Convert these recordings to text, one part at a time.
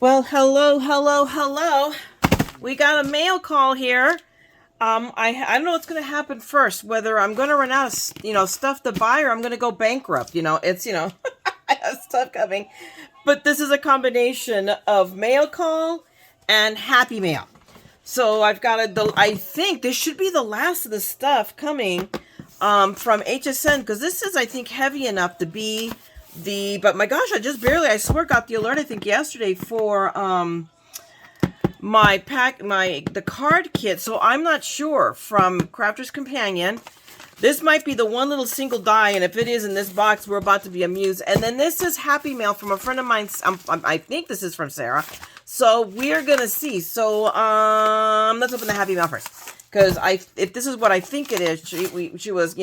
Well, hello. We got a mail call here. I don't know what's going to happen first, whether I'm going to run out of, stuff to buy or I'm going to go bankrupt. I have stuff coming. But this is a combination of mail call and happy mail. So I've got I think this should be the last of the stuff coming from HSN, because this is, I think, heavy enough to be but my gosh, I swear got the alert, I think yesterday, for the card kit. So I'm not sure, from Crafter's Companion. This might be the one little single die, and if it is in this box, we're about to be amused. And then this is happy mail from a friend of mine. I think this is from Sara. So we're gonna see. So let's open the happy mail first, because if this is what I think it is, she was,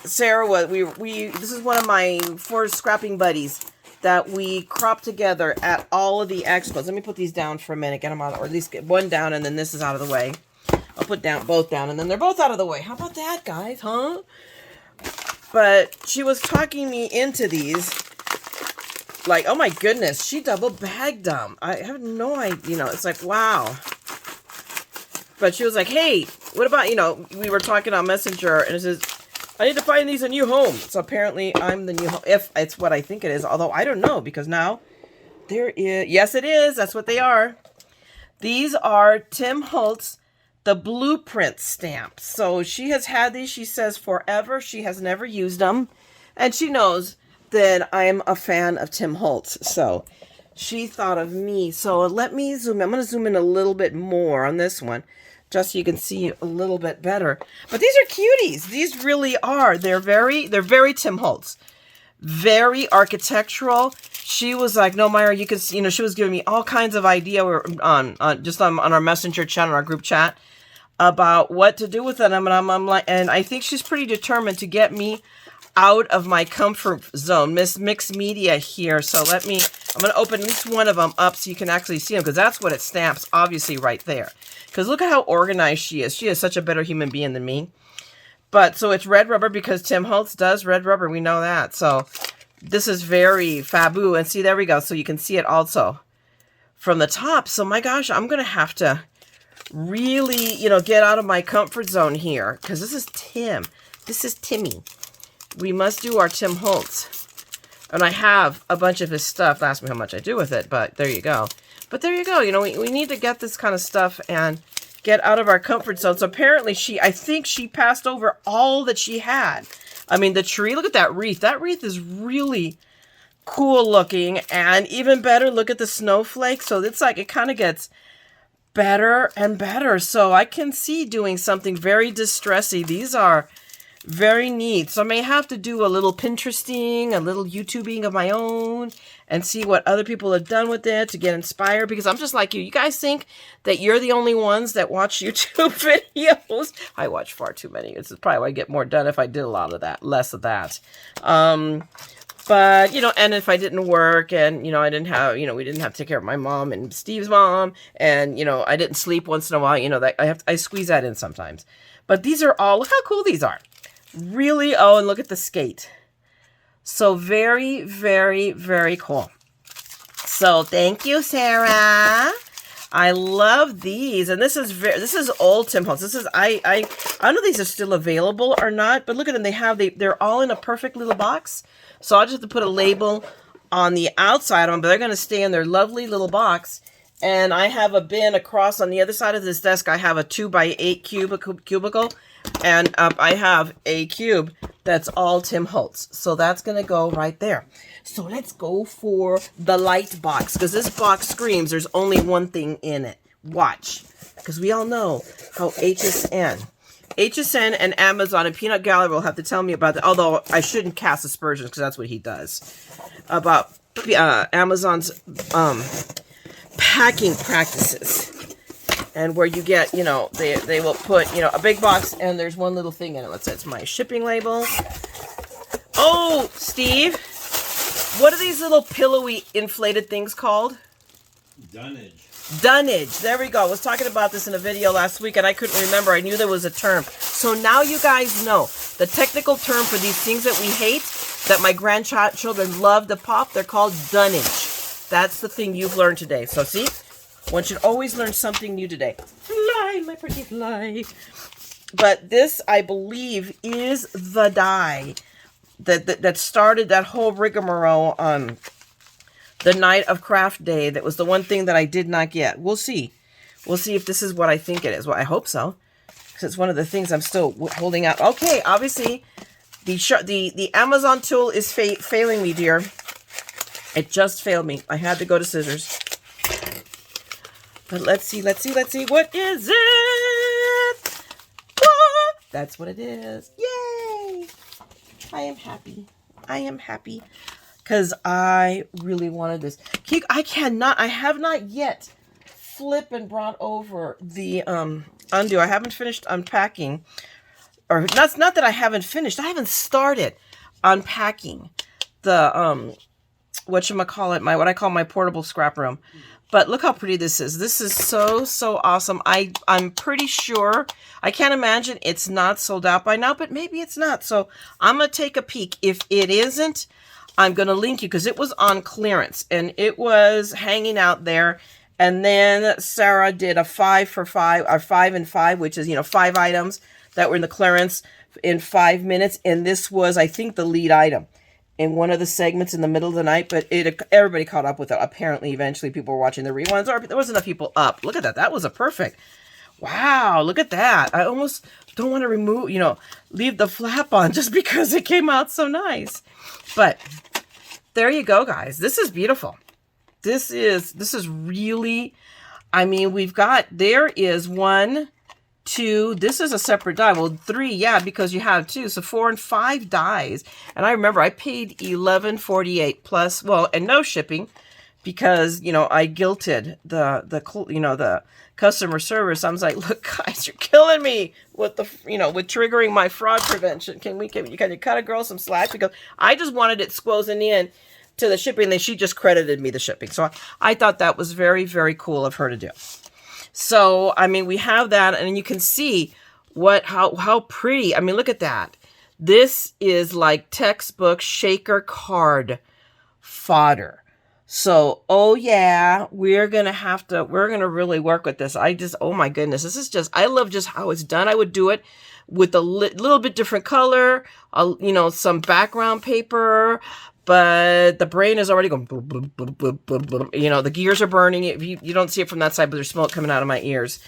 Sara was, this is one of my 4 scrapping buddies that we cropped together at all of the expos. Let me put these down for a minute, get them out, or at least get one down, and then this is out of the way. I'll put both down, and then they're both out of the way. How about that, guys, huh? But she was talking me into these, like, oh my goodness, she double bagged them. I have no idea, it's like, wow. But she was like, hey, what about, we were talking on Messenger, and it says, I need to find these a new home. So apparently I'm the new home, if it's what I think it is. Although I don't know, because now there is, yes it is, that's what they are. These are Tim Holtz, the blueprint stamps. So she has had these, she says, forever. She has never used them. And she knows that I'm a fan of Tim Holtz. So she thought of me. So let me zoom in. I'm going to zoom in a little bit more on this one, just so you can see a little bit better. But these are cuties. These really are. They're very Tim Holtz. Very architectural. She was like, no, Myra, you can see, she was giving me all kinds of idea on our Messenger chat, on our group chat, about what to do with it. I'm like, and I think she's pretty determined to get me out of my comfort zone. Miss Mixed Media here. So I'm going to open at least one of them up so you can actually see them, because that's what it stamps, obviously, right there. Because look at how organized she is. She is such a better human being than me. But so it's red rubber, because Tim Holtz does red rubber. We know that. So this is very fabu. And see, there we go. So you can see it also from the top. So my gosh, I'm going to have to really, get out of my comfort zone here, because this is Tim. This is Timmy. We must do our Tim Holtz. And I have a bunch of his stuff. Ask me how much I do with it, but there you go. But there you go. We need to get this kind of stuff and get out of our comfort zone. So apparently I think she passed over all that she had. I mean, the tree, look at that wreath. That wreath is really cool looking. And even better, look at the snowflake. So it's like, it kind of gets better and better. So I can see doing something very distressy. These are very neat. So I may have to do a little Pinteresting, a little YouTubing of my own, and see what other people have done with it to get inspired, because I'm just like you. You guys think that you're the only ones that watch YouTube videos. I watch far too many. This is probably why I get more done if I did a lot of that, less of that. But, and if I didn't work, and, I didn't have, we didn't have to take care of my mom and Steve's mom, and, I didn't sleep once in a while, that I squeeze that in sometimes. But these are all, look how cool these are. Really, oh, and look at the skate. So very, very, very cool. So thank you, Sara. I love these, and this is old Tim Holtz. This is I don't know if these are still available or not, but look at them. They're all in a perfect little box. So I'll just have to put a label on the outside of them, but they're going to stay in their lovely little box. And I have a bin across on the other side of this desk. I have a 2x8 cubicle. And I have a cube that's all Tim Holtz. So that's going to go right there. So let's go for the light box, because this box screams there's only one thing in it. Watch. Because we all know how HSN and Amazon and Peanut Gallery will have to tell me about that. Although I shouldn't cast aspersions, because that's what he does. About Amazon's packing practices. And where you get, they will put, a big box, and there's one little thing in it. Let's say it's my shipping label. Oh, Steve, what are these little pillowy inflated things called? Dunnage. There we go. I was talking about this in a video last week, and I couldn't remember. I knew there was a term. So now you guys know the technical term for these things that we hate, that my grandchildren love to pop. They're called dunnage. That's the thing you've learned today. So see, one should always learn something new today. Fly, my pretty fly. But this, I believe, is the die that started that whole rigmarole on the night of craft day. That was the one thing that I did not get. We'll see. We'll see if this is what I think it is. Well, I hope so, because it's one of the things I'm still holding out. Okay, obviously, the Amazon tool is failing me, dear. It just failed me. I had to go to scissors. But let's see. What is it? Ah, that's what it is. Yay! I am happy. Because I really wanted this. I have not yet flipped and brought over the undo. I haven't finished unpacking. Or that's not that I haven't finished. I haven't started unpacking the whatchamacallit, what I call my portable scrap room. But look how pretty this is. This is so awesome. I'm pretty sure, I can't imagine it's not sold out by now, but maybe it's not. So I'm going to take a peek. If it isn't, I'm going to link you, because it was on clearance and it was hanging out there. And then Sara did a 5 for 5, or 5 and 5, which is, 5 items that were in the clearance in 5 minutes. And this was, I think, the lead item in one of the segments in the middle of the night, but everybody caught up with it. Apparently, eventually, people were watching the reruns, or there wasn't enough people up. Look at that. That was a perfect. Wow, look at that. I almost don't want to remove, leave the flap on just because it came out so nice. But there you go, guys. This is beautiful. This is really, there is 1, 2, this is a separate die. Well, 3, yeah, because you have 2, so 4 and 5 dies. And I remember I paid $11.48 plus, and no shipping, because I guilted the customer service. I was like, look, guys, you're killing me with with triggering my fraud prevention. Can you cut a girl some slack? Because I just wanted it squozing in to the shipping, and she just credited me the shipping. So I thought that was very, very cool of her to do. So, we have that, and you can see how pretty. Look at that. This is like textbook shaker card fodder. So, oh yeah, we're going to really work with this. Oh my goodness, this is just, I love just how it's done. I would do it with a little bit different color, some background paper, but the brain is already going, boop, boop, boop, boop, boop, boop. The gears are burning. You don't see it from that side, but there's smoke coming out of my ears.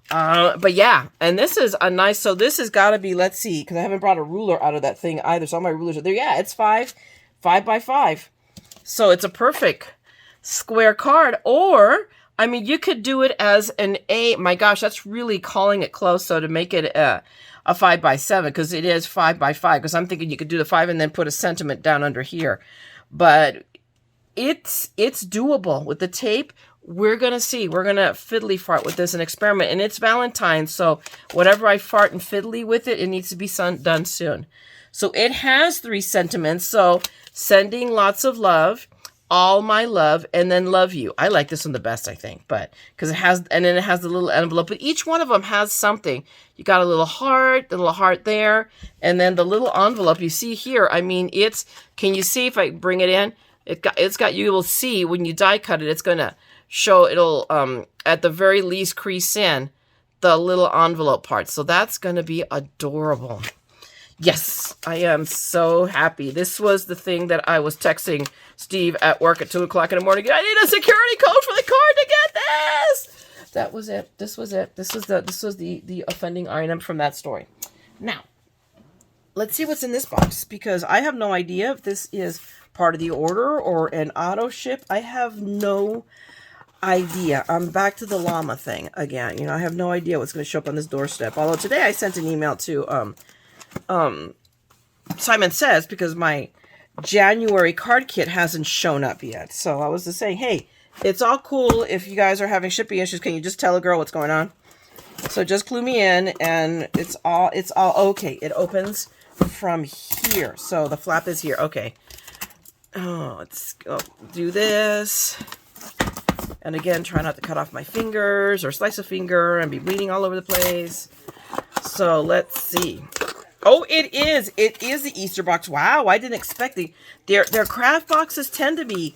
But yeah, and this is a nice, so this has got to be, let's see, because I haven't brought a ruler out of that thing either. So all my rulers are there. Yeah, it's 5 by 5. So it's a perfect square card. Or, you could do it as an A. My gosh, that's really calling it close. So to make it a 5 by 7, because it is 5 by 5, because I'm thinking you could do the 5 and then put a sentiment down under here. But it's doable with the tape. We're going to see. We're going to fiddly fart with this and experiment. And it's Valentine's, so whatever I fart and fiddly with it, it needs to be done soon. So it has 3 sentiments. So sending lots of love, all my love, and then love you. I like this one the best, I think, but because it has, and then it has the little envelope, but each one of them has something. You got a little heart, the little heart there, and then the little envelope you see here. Can you see if I bring it in? It's got, you will see when you die cut it, it's going to show, it'll, at the very least crease in the little envelope part. So that's going to be adorable. Yes, I am so happy. This was the thing that I was texting Steve at work at 2 o'clock in the morning. I need a security code for the card to get this. That was it. This was it. This was the offending item from that story. Now, let's see what's in this box, because I have no idea if this is part of the order or an auto ship. I have no idea. I'm back to the llama thing again. I have no idea what's going to show up on this doorstep. Although today I sent an email to Simon Says, because my January card kit hasn't shown up yet. So I was just saying, hey, it's all cool if you guys are having shipping issues. Can you just tell a girl what's going on? So just clue me in, and it's all okay. It opens from here. So the flap is here. Okay. Oh, let's go do this. And again, try not to cut off my fingers or slice a finger and be bleeding all over the place. So let's see. Oh, it is. It is the Easter box. Wow, I didn't expect their craft boxes tend to be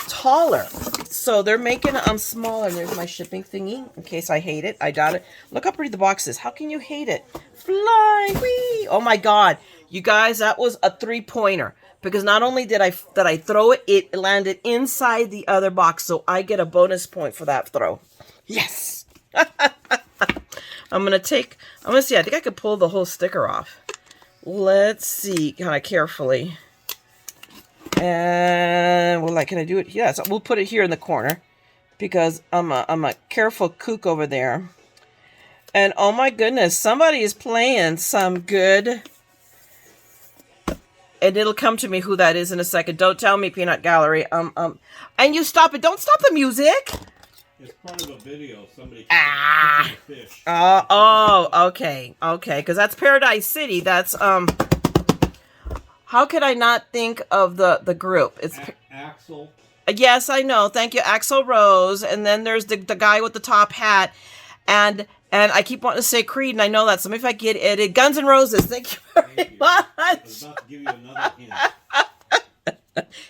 taller. So they're making them smaller. And there's my shipping thingy in case I hate it. I doubt it. Look how pretty the box is. How can you hate it? Fly, wee. Oh my God. You guys, that was a 3-pointer. Because not only did I throw it, it landed inside the other box. So I get a bonus point for that throw. Yes. I'm going to see. I think I could pull the whole sticker off. Let's see kind of carefully. And well, like, can I do it? Yeah, so we'll put it here in the corner because I'm a careful kook over there. And oh my goodness, somebody is playing some good. And it'll come to me who that is in a second. Don't tell me, Peanut Gallery. And you stop it. Don't stop the music. It's part of a video. Somebody cooking a fish. Okay. Because that's Paradise City. That's How could I not think of the group? It's Axel. Yes, I know. Thank you, Axel Rose. And then there's the guy with the top hat, and I keep wanting to say Creed, and I know that. So maybe if I get it, Guns N' Roses. Thank you very much. I was about to give you another hint.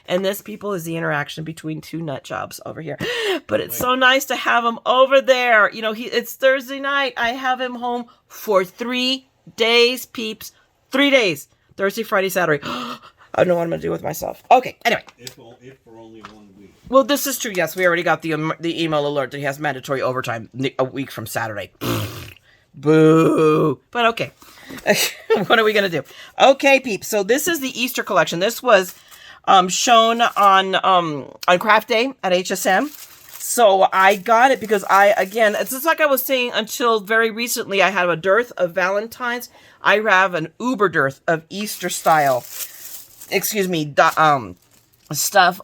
And this, people, is the interaction between two nut jobs over here. But it's so nice to have him over there. You know, it's Thursday night. I have him home for 3 days, peeps. 3 days. Thursday, Friday, Saturday. I don't know what I'm going to do with myself. Okay, anyway. If for only 1 week. Well, this is true. Yes, we already got the email alert that he has mandatory overtime a week from Saturday. Boo. But okay. What are we going to do? Okay, peeps. So this is the Easter collection. This was shown on Craft Day at HSN. So I got it because it's just like I was saying, until very recently, I had a dearth of Valentine's. I have an uber dearth of Easter style, stuff.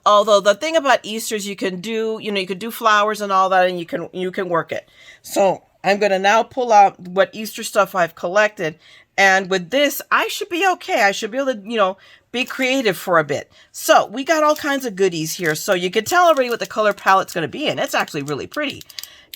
Although the thing about Easter is you can do flowers and all that, and you can work it. So I'm going to now pull out what Easter stuff I've collected. And with this, I should be okay. I should be able to, be creative for a bit. So we got all kinds of goodies here. So you can tell already what the color palette's going to be in. It's actually really pretty.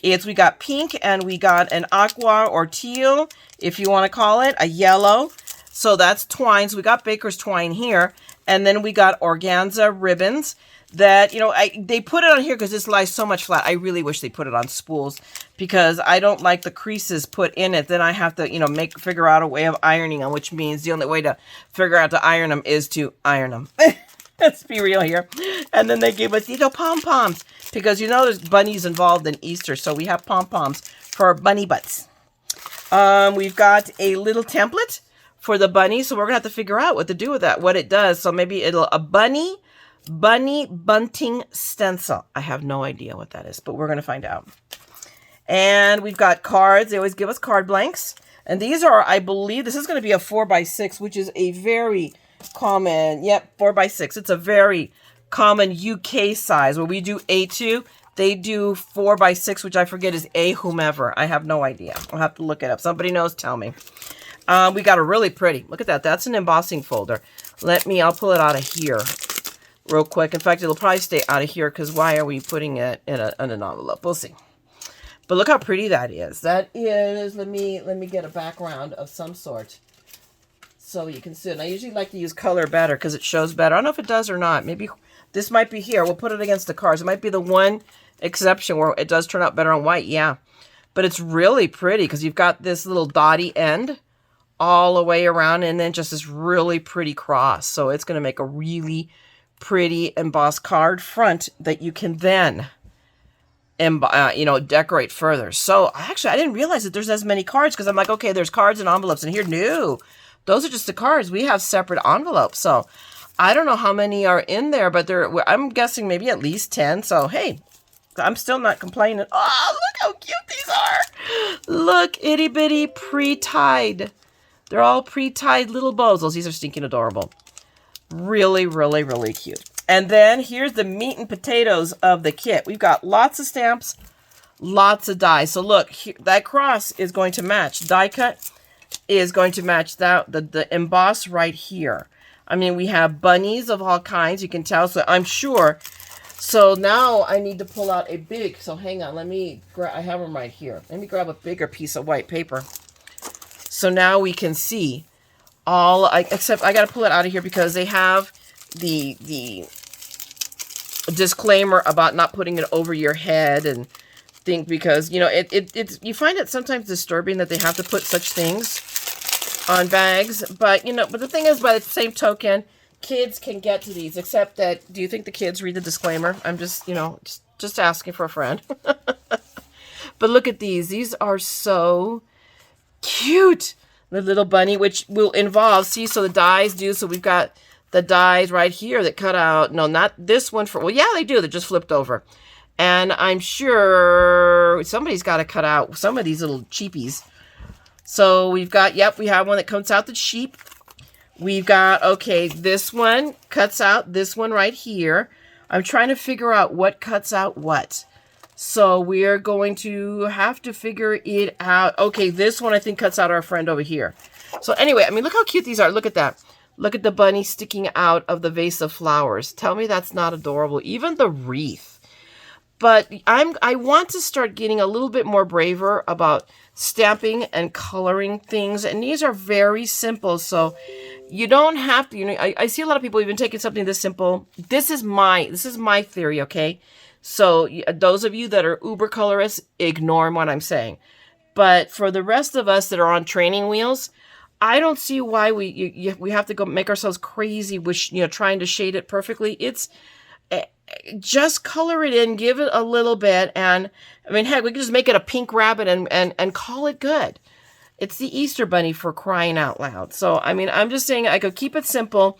We got pink, and we got an aqua or teal, if you want to call it, a yellow. So that's twine. So we got baker's twine here. And then we got organza ribbons that, they put it on here because this lies so much flat. I really wish they put it on spools because I don't like the creases put in it. Then I have to, figure out a way of ironing them, which means the only way to figure out to iron them is to iron them. Let's be real here. And then they gave us, pom-poms because, there's bunnies involved in Easter. So we have pom-poms for bunny butts. We've got a little template for the bunny. So we're going to have to figure out what to do with that, what it does. So maybe a bunny bunting stencil. I have no idea what that is, but we're going to find out. And we've got cards. They always give us card blanks. And these are, I believe, this is going to be a 4x6, which is a very common, 4x6. It's a very common UK size. Where we do A2, they do 4x6, which I forget is A whomever. I have no idea. I'll have to look it up. Somebody knows, tell me. We got a really pretty, look at that. That's an embossing folder. I'll pull it out of here real quick. In fact, it'll probably stay out of here because why are we putting it in an envelope? We'll see. But look how pretty that is. That is, let me get a background of some sort so you can see it. And I usually like to use color better because it shows better. I don't know if it does or not. Maybe this might be here. We'll put it against the cards. It might be the one exception where it does turn out better on white. Yeah. But it's really pretty because you've got this little dotty end all the way around and then just this really pretty cross. So it's going to make a really pretty embossed card front that you can then decorate further. So actually I didn't realize that there's as many cards because I'm like, okay, there's cards and envelopes in here. No, those are just the cards. We have separate envelopes. So I don't know how many are in there, but I'm guessing maybe at least 10. So hey, I'm still not complaining. Oh, look how cute these are. Look, itty bitty pre-tied. They're all pre-tied little bows. These are stinking adorable. Really, really, really cute. And then here's the meat and potatoes of the kit. We've got lots of stamps, lots of die. So look, that cross is going to match. Die cut is going to match that the emboss right here. I mean, we have bunnies of all kinds. You can tell. So I'm sure. So now I need to pull out a big. So hang on. I have them right here. Let me grab a bigger piece of white paper. So now we can see except I got to pull it out of here because they have the disclaimer about not putting it over your head and think, because, you know, it's, you find it sometimes disturbing that they have to put such things on bags. But, you know, but the thing is, by the same token, kids can get to these, except that, do you think the kids read the disclaimer? I'm just, you know, just asking for a friend. But look at these. These are so cute. The little bunny, which will involve, see, so the dies do, so we've got the dies right here that cut out. No, not this one for, well, yeah, they do. They're just flipped over. And I'm sure somebody's got to cut out some of these little cheapies. So we've got, yep, we have one that cuts out the sheep. We've got, okay, this one cuts out this one right here. I'm trying to figure out what cuts out what. So we're going to have to figure it out. Okay, this one I think cuts out our friend over here. So anyway, I mean, look how cute these are. Look at that. Look at the bunny sticking out of the vase of flowers. Tell me that's not adorable. Even the wreath. But I want to start getting a little bit more braver about stamping and coloring things. And these are very simple. So you don't have to, you know, I see a lot of people even taking something this simple. This is my theory, okay? So those of you that are uber colorists, ignore what I'm saying. But for the rest of us that are on training wheels, I don't see why we have to go make ourselves crazy with, you know, trying to shade it perfectly. It's just color it in, give it a little bit, and I mean, heck, we could just make it a pink rabbit and call it good. It's the Easter Bunny, for crying out loud. So I mean, I'm just saying I could keep it simple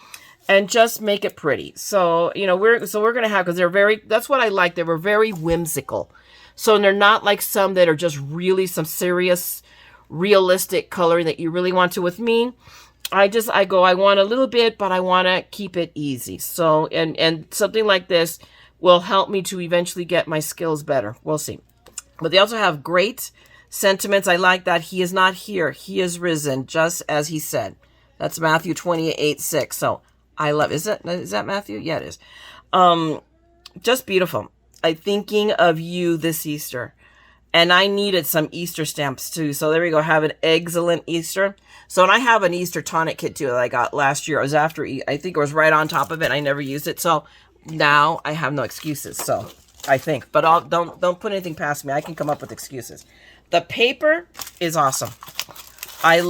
and just make it pretty. So, you know, we're gonna have, because they're very, that's what I like. They were very whimsical. So they're not like some that are just really some serious, realistic coloring that you really want to. With me, I want a little bit, but I want to keep it easy. So, and something like this will help me to eventually get my skills better. We'll see. But they also have great sentiments. I like that. He is not here. He is risen, just as he said. That's Matthew 28:6. So I love, is that Matthew? Yeah, it is. Just beautiful. I'm thinking of you this Easter. And I needed some Easter stamps too. So there we go. Have an excellent Easter. So, and I have an Easter tonic kit too that I got last year. It was after, I think it was right on top of it. I never used it. So now I have no excuses. So I think, but don't put anything past me. I can come up with excuses. The paper is awesome. I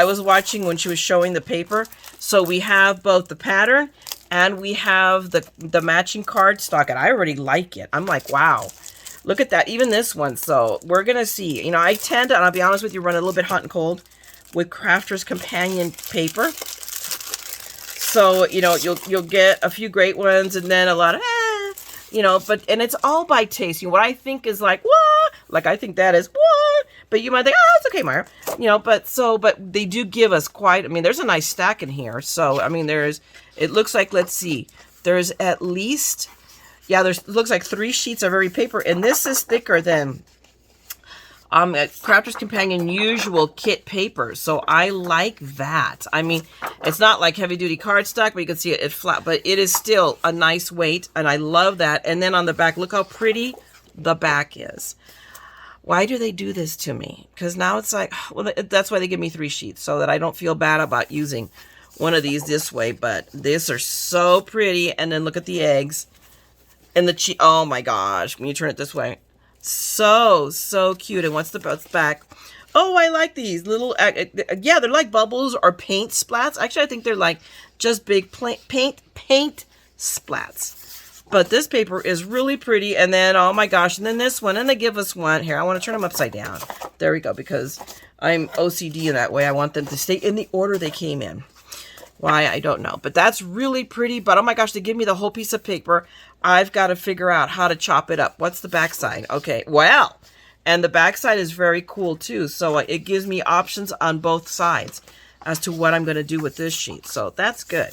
was watching when she was showing the paper. So we have both the pattern and we have the matching cardstock, and I already like it. I'm like, wow. Look at that. Even this one. So we're going to see. You know, I tend to, and I'll be honest with you, run a little bit hot and cold with Crafter's Companion paper. So, you know, you'll get a few great ones and then a lot of, you know, and it's all by taste. You know, what I think is like, what? Like, I think that is, what? But you might think, oh, it's okay, Myra. You know, but they do give us quite, I mean, there's a nice stack in here. So, I mean, it looks like, let's see, there's at least, yeah, it looks like 3 sheets of every paper, and this is thicker than Crafter's Companion usual kit paper. So I like that. I mean, it's not like heavy duty cardstock, but you can see it's flat, but it is still a nice weight, and I love that. And then on the back, look how pretty the back is. Why do they do this to me? Because now it's like, well, that's why they give me 3 sheets, so that I don't feel bad about using one of these this way. But these are so pretty. And then look at the eggs. And the oh my gosh, when you turn it this way, so cute. And what's the back? Oh, I like these little, yeah, they're like bubbles or paint splats. Actually, I think they're like just big paint splats. But this paper is really pretty. And then, oh my gosh, and then this one, and they give us one here. I want to turn them upside down. There we go, because I'm OCD in that way. I want them to stay in the order they came in. Why, I don't know. But that's really pretty. But oh my gosh, they give me the whole piece of paper. I've got to figure out how to chop it up. What's the backside? Okay, well, and the backside is very cool too. So it gives me options on both sides as to what I'm going to do with this sheet. So that's good.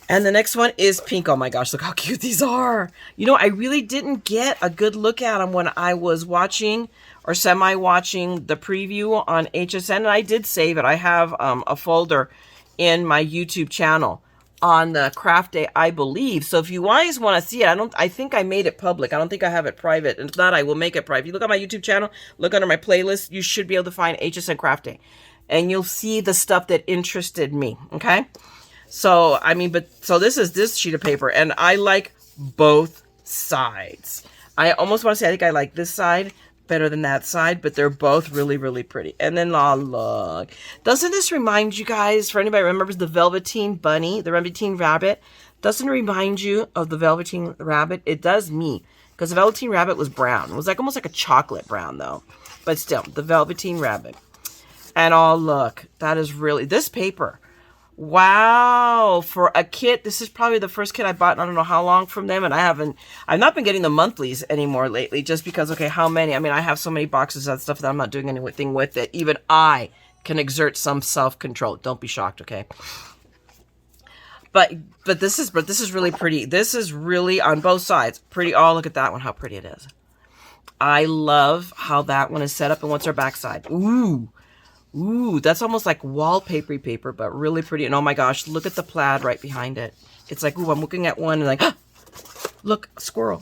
And the next one is pink. Oh my gosh, look how cute these are. You know, I really didn't get a good look at them when I was watching or semi-watching the preview on HSN. And I did save it. I have a folder in my YouTube channel on the craft day, I believe. So if you guys want to see it, I think I made it public. I don't think I have it private. And if not, I will make it private. If you look at my YouTube channel, look under my playlist, you should be able to find HSN Craft Day. And you'll see the stuff that interested me. Okay? So, I mean, so this is this sheet of paper. And I like both sides. I almost want to say I think I like this side better than that side, but they're both really, really pretty. And then, oh, look. Doesn't this remind you guys, for anybody who remembers the Velveteen Bunny, the Velveteen Rabbit, doesn't it remind you of the Velveteen Rabbit? It does me, because the Velveteen Rabbit was brown. It was like almost like a chocolate brown, though. But still, the Velveteen Rabbit. And oh, look. That is really, this paper. Wow, for a kit, this is probably the first kit I bought in I don't know how long from them, and I've not been getting the monthlies anymore lately, just because, okay, how many? I mean, I have so many boxes of stuff that I'm not doing anything with it. Even I can exert some self-control. Don't be shocked, okay? But this is really pretty. This is really on both sides pretty. Oh, look at that one, how pretty it is. I love how that one is set up, and what's our backside? Ooh, that's almost like wallpapery paper, but really pretty. And oh my gosh, look at the plaid right behind it. It's like, ooh, I'm looking at one and like, ah, look, a squirrel.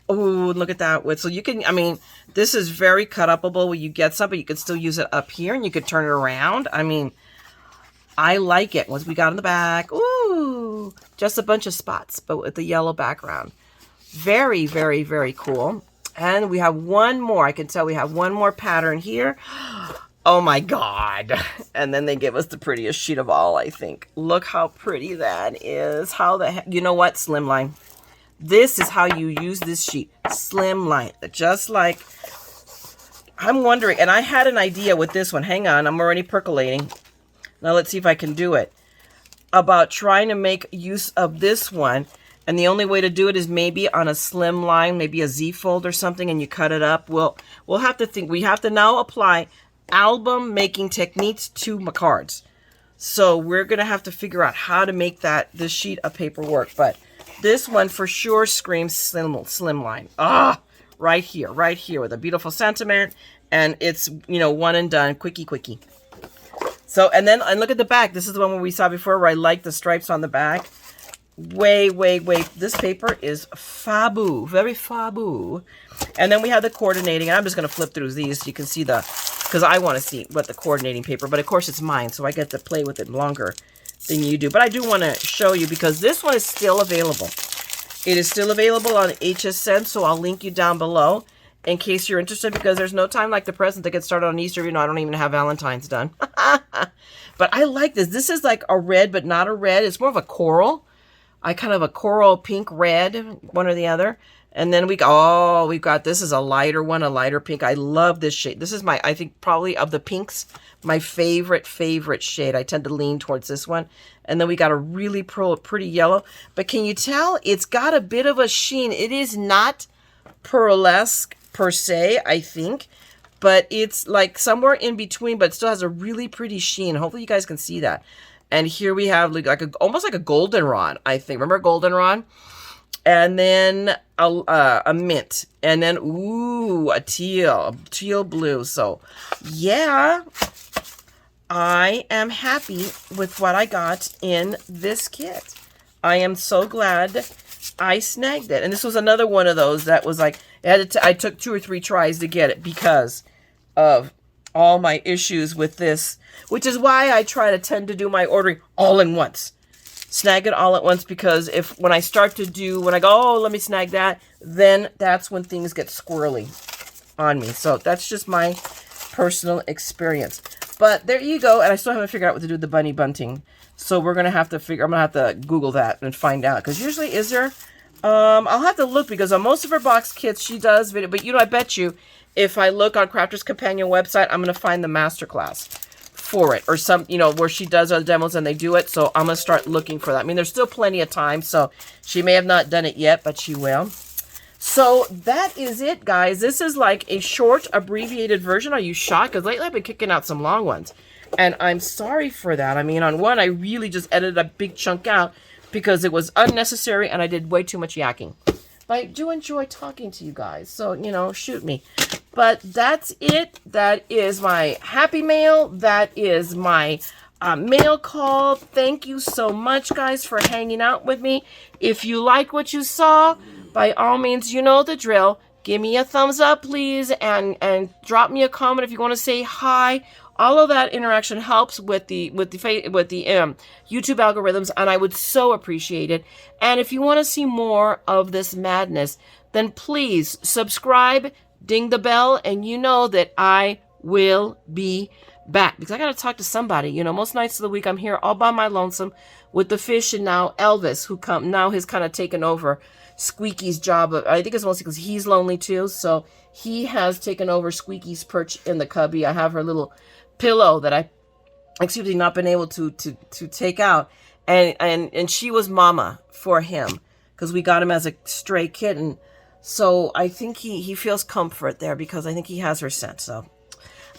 Oh, look at that. So you can, I mean, this is very cut upable. When you get some, but you can still use it up here and you could turn it around. I mean, I like it. Once we got in the back, ooh, just a bunch of spots, but with the yellow background. Very, very, very cool. And we have one more. I can tell we have one more pattern here. Oh my God. And then they give us the prettiest sheet of all, I think. Look how pretty that is. How the heck, you know what? Slimline. This is how you use this sheet. Slimline. Just like, I'm wondering, and I had an idea with this one. Hang on, I'm already percolating. Now let's see if I can do it. About trying to make use of this one. And the only way to do it is maybe on a slim line, maybe a Z fold or something, and you cut it up. We'll have to think. We have to now apply album making techniques to my cards. So we're going to have to figure out how to make this sheet of paper work. But this one for sure screams slimline. Ah, right here with a beautiful sentiment. And it's, you know, one and done, quickie. So, and look at the back. This is the one where we saw before where I like the stripes on the back. Way. This paper is fabu, very fabu. And then we have the coordinating. And I'm just going to flip through these so you can see because I want to see what the coordinating paper, but of course it's mine, so I get to play with it longer than you do. But I do want to show you because this one is still available. It is still available on HSN, so I'll link you down below in case you're interested, because there's no time like the present to get started on Easter. You know, I don't even have Valentine's done. But I like this. This is like a red, but not a red. It's more of a coral. Kind of a coral pink red, one or the other. And then we've got, this is a lighter one, a lighter pink. I love this shade. This is I think probably of the pinks, my favorite shade. I tend to lean towards this one. And then we got a really pretty yellow. But can you tell it's got a bit of a sheen? It is not pearlesque per se, I think. But it's like somewhere in between, but it still has a really pretty sheen. Hopefully you guys can see that. And here we have like almost like a goldenrod, I think. Remember goldenrod? And then a mint. And then, ooh, a teal blue. So, yeah, I am happy with what I got in this kit. I am so glad I snagged it. And this was another one of those that was like, I took 2 or 3 tries to get it because of all my issues with this, which is why I tend to do my ordering all in once. Snag it all at once, because when I go, oh, let me snag that, then that's when things get squirrely on me. So that's just my personal experience. But there you go. And I still haven't figured out what to do with the bunny bunting. So we're going to have to I'm going to have to Google that and find out. Because usually, is there? I'll have to look, because on most of her box kits, she does video. But, you know, I bet you if I look on Crafter's Companion website, I'm going to find the masterclass for it, or some, you know, where she does other demos and they do it. So I'm going to start looking for that. I mean, there's still plenty of time, so she may have not done it yet, but she will. So that is it, guys. This is like a short, abbreviated version. Are you shocked? Because lately I've been kicking out some long ones, and I'm sorry for that. I mean, on one, I really just edited a big chunk out because it was unnecessary and I did way too much yakking. But I do enjoy talking to you guys, so, you know, shoot me. But that's it. That is my happy mail. That is my mail call. Thank you so much, guys, for hanging out with me. If you like what you saw, by all means, you know the drill. Give me a thumbs up, please, and drop me a comment if you want to say hi all of that interaction helps with the YouTube algorithms, and I would so appreciate it. And if you want to see more of this madness, then please subscribe, ding the bell, and you know that I will be back, because I got to talk to somebody. You know, most nights of the week I'm here all by my lonesome with the fish, and now Elvis, who now has kind of taken over Squeaky's job. I think it's mostly because he's lonely too, so he has taken over Squeaky's perch in the cubby. I have her little pillow that I not been able to take out, and she was mama for him because we got him as a stray kitten. So I think he feels comfort there because I think he has her scent. So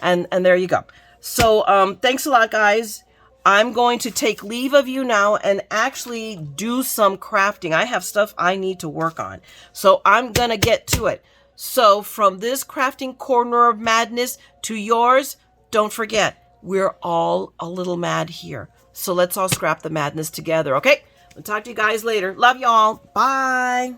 and there you go. So thanks a lot, guys. I'm going to take leave of you now and actually do some crafting. I have stuff I need to work on, so I'm gonna get to it. So from this crafting corner of madness to yours, don't forget, we're all a little mad here. So let's all scrap the madness together, okay? I'll talk to you guys later. Love y'all. Bye.